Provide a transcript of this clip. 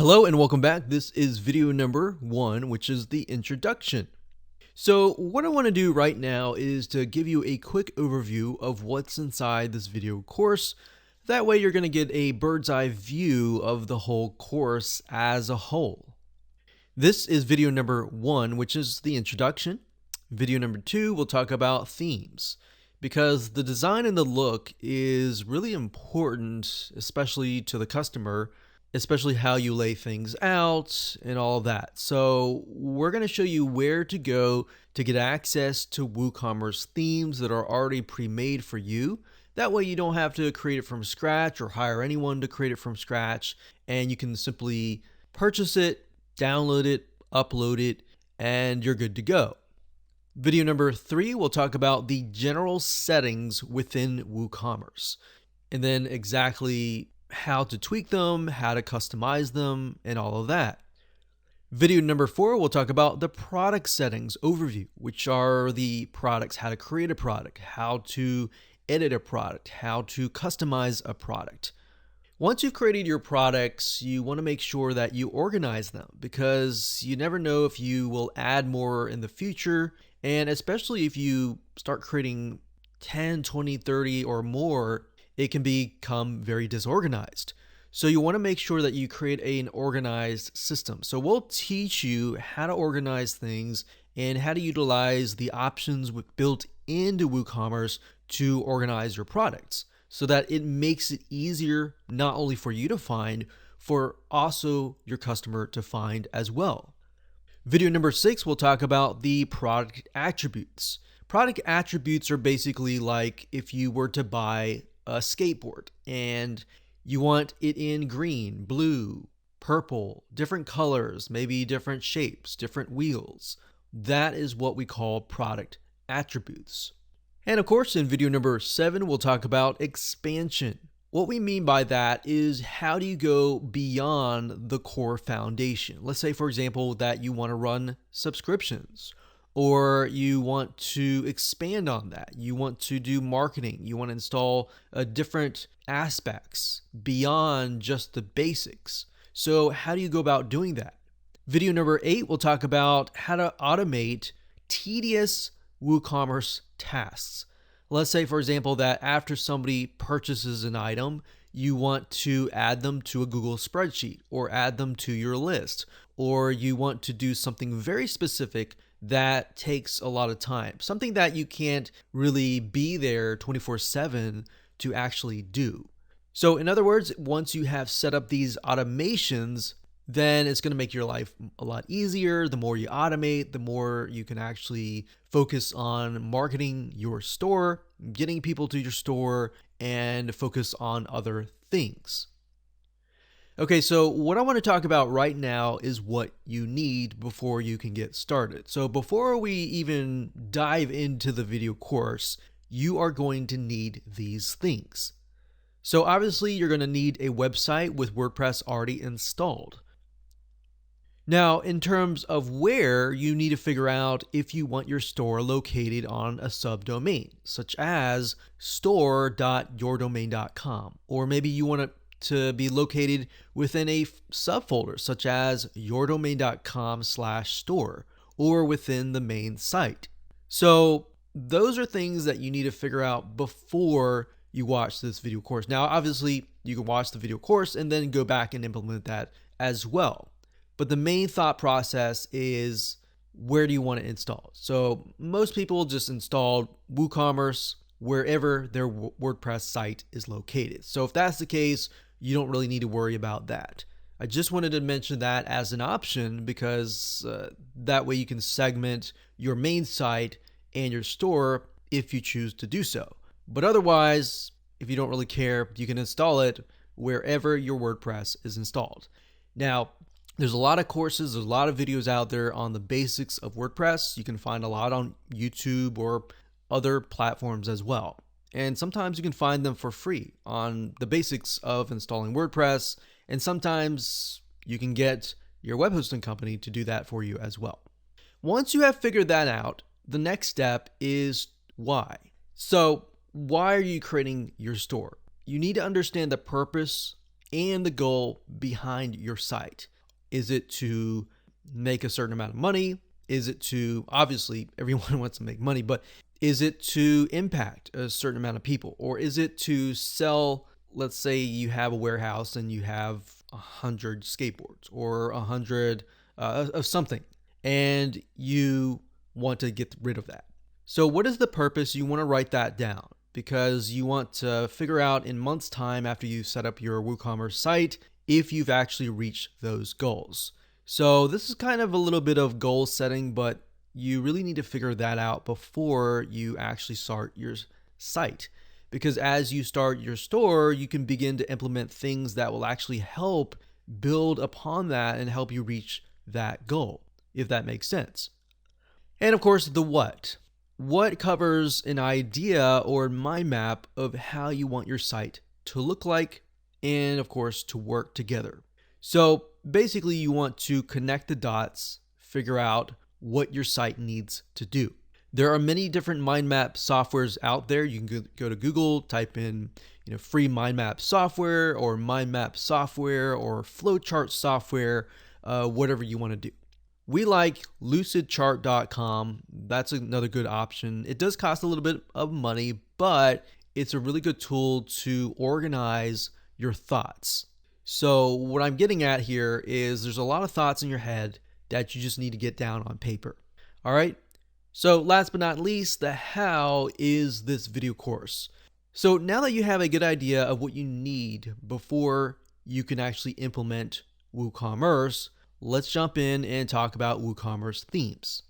Hello and welcome back. This is video number 1, which is the introduction. So what I want to do right now is to give you a quick overview of what's inside this video course. That way you're going to get a bird's eye view of the whole course as a whole. This is video number 1, which is the introduction. Video number 2, we'll talk about themes, because the design and the look is really important, especially to the customer, especially how you lay things out and all of that. So we're going to show you where to go to get access to WooCommerce themes that are already pre-made for you. That way you don't have to create it from scratch or hire anyone to create it from scratch, and you can simply purchase it, download it, upload it, and you're good to go. Video number 3, we'll talk about the general settings within WooCommerce, and then exactly how to tweak them, how to customize them, and all of that. Video number 4, we'll talk about the product settings overview, which are the products, how to create a product, how to edit a product, how to customize a product. Once you've created your products, you want to make sure that you organize them, because you never know if you will add more in the future, and especially if you start creating 10, 20, 30 or more, it can become very disorganized. So you want to make sure that you create an organized system. So we'll teach you how to organize things and how to utilize the options built into WooCommerce to organize your products, so that it makes it easier not only for you to find, for also your customer to find as well. Video number 6, we'll talk about the product attributes. Product attributes are basically like if you were to buy a skateboard and you want it in green, blue, purple, different colors, maybe different shapes, different wheels. That is what we call product attributes. And of course, in video number 7, we'll talk about expansion. What we mean by that is, how do you go beyond the core foundation? Let's say, for example, that you want to run subscriptions, or you want to expand on that. You want to do marketing. You want to install different aspects beyond just the basics. So how do you go about doing that? Video number 8, we'll talk about how to automate tedious WooCommerce tasks. Let's say, for example, that after somebody purchases an item, you want to add them to a Google spreadsheet or add them to your list, or you want to do something very specific that takes a lot of time, something that you can't really be there 24/7 to actually do. So in other words, once you have set up these automations, then it's going to make your life a lot easier. The more you automate, the more you can actually focus on marketing your store, getting people to your store, and focus on other things. Okay, so what I want to talk about right now is what you need before you can get started. So before we even dive into the video course, you are going to need these things. So obviously you're going to need a website with WordPress already installed. Now, in terms of where, you need to figure out if you want your store located on a subdomain, such as store.yourdomain.com, or maybe you want it to be located within a subfolder, such as yourdomain.com/store, or within the main site. So those are things that you need to figure out before you watch this video course. Now, obviously, you can watch the video course and then go back and implement that as well. But the main thought process is, where do you want to install? So most people just install WooCommerce wherever their WordPress site is located. So if that's the case, you don't really need to worry about that. I just wanted to mention that as an option, because that way you can segment your main site and your store if you choose to do so. But otherwise, if you don't really care, you can install it wherever your WordPress is installed. Now, there's a lot of courses, there's a lot of videos out there on the basics of WordPress. You can find a lot on YouTube or other platforms as well. And sometimes you can find them for free on the basics of installing WordPress. And sometimes you can get your web hosting company to do that for you as well. Once you have figured that out, the next step is why. So why are you creating your store? You need to understand the purpose and the goal behind your site. Is it to make a certain amount of money? Is it to, obviously, everyone wants to make money, but is it to impact a certain amount of people? Or is it to sell, let's say you have a warehouse and you have 100 skateboards or 100 of something, and you want to get rid of that. So what is the purpose? You want to write that down because you want to figure out in months' time after you set up your WooCommerce site if you've actually reached those goals. So this is kind of a little bit of goal setting, but you really need to figure that out before you actually start your site. Because as you start your store, you can begin to implement things that will actually help build upon that and help you reach that goal, if that makes sense. And of course, the what. What covers an idea or mind map of how you want your site to look like and, of course, to work together. So basically, you want to connect the dots, figure out what your site needs to do. There are many different mind map softwares out there. You can go to Google, type in free mind map software or mind map software or flowchart software, whatever you want to do. We like lucidchart.com. That's another good option. It does cost a little bit of money, but it's a really good tool to organize your thoughts. So what I'm getting at here is there's a lot of thoughts in your head that you just need to get down on paper. All right. So last but not least, the how is this video course. So now that you have a good idea of what you need before you can actually implement WooCommerce, let's jump in and talk about WooCommerce themes.